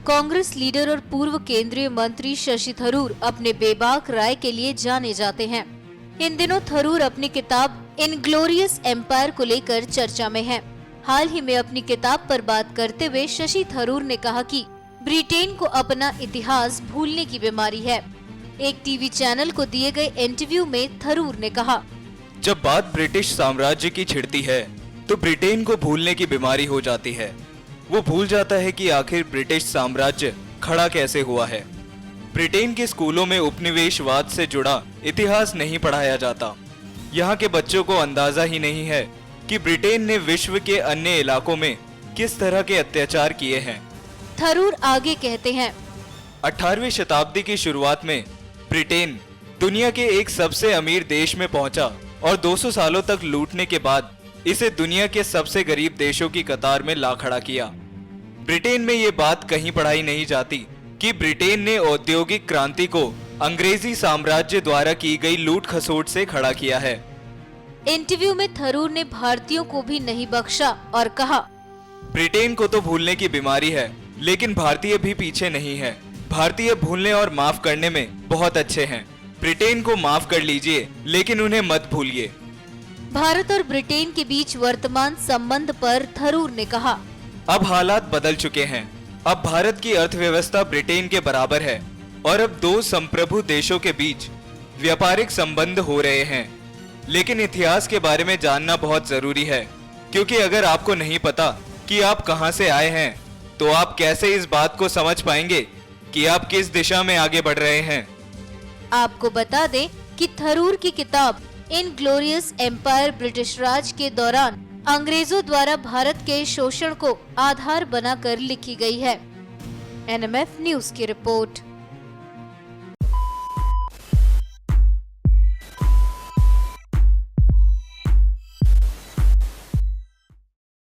Congress leader और पूर्व केंद्रीय मंत्री शशि थरूर अपने बेबाक राय के लिए जाने जाते हैं। इन दिनों थरूर अपनी किताब इनग्लोरियस एम्पायर को लेकर चर्चा में हैं। हाल ही में अपनी किताब पर बात करते हुए शशि थरूर ने कहा कि ब्रिटेन को अपना इतिहास भूलने की बीमारी है। एक टीवी चैनल को दिए गए इंटरव्यू में थरूर ने कहा, जब बात ब्रिटिश साम्राज्य की छिड़ती है तो ब्रिटेन को भूलने की बीमारी हो जाती है। वो भूल जाता है कि आखिर ब्रिटिश साम्राज्य खड़ा कैसे हुआ है। ब्रिटेन के स्कूलों में उपनिवेशवाद से जुड़ा इतिहास नहीं पढ़ाया जाता। यहाँ के बच्चों को अंदाजा ही नहीं है कि ब्रिटेन ने विश्व के अन्य इलाकों में किस तरह के अत्याचार किए हैं। थरूर आगे कहते हैं, 18वीं शताब्दी की शुरुआत में ब्रिटेन दुनिया के एक सबसे अमीर देश में पहुंचा और 200 सालों तक लूटने के बाद इसे दुनिया के सबसे गरीब देशों की कतार में ला खड़ा किया। ब्रिटेन में ये बात कहीं पढ़ाई नहीं जाती कि ब्रिटेन ने औद्योगिक क्रांति को अंग्रेजी साम्राज्य द्वारा की गई लूट खसोट से खड़ा किया है। इंटरव्यू में थरूर ने भारतीयों को भी नहीं बख्शा और कहा, ब्रिटेन को तो भूलने की बीमारी है, लेकिन भारतीय भी पीछे नहीं है। भारतीय भूलने और माफ करने में बहुत अच्छे हैं। ब्रिटेन को माफ कर लीजिए, लेकिन उन्हें मत भूलिए। भारत और ब्रिटेन के बीच वर्तमान संबंध पर थरूर ने कहा, अब हालात बदल चुके हैं। अब भारत की अर्थव्यवस्था ब्रिटेन के बराबर है और अब दो संप्रभु देशों के बीच व्यापारिक संबंध हो रहे हैं। लेकिन इतिहास के बारे में जानना बहुत जरूरी है, क्योंकि अगर आपको नहीं पता कि आप कहां से आए हैं तो आप कैसे इस बात को समझ पाएंगे कि आप किस दिशा में आगे बढ़ रहे हैं। आपको बता दें कि थरूर की किताब इनग्लोरियस एम्पायर ब्रिटिश राज के दौरान अंग्रेजों द्वारा भारत के शोषण को आधार बनाकर लिखी गई है। NMF न्यूज की रिपोर्ट।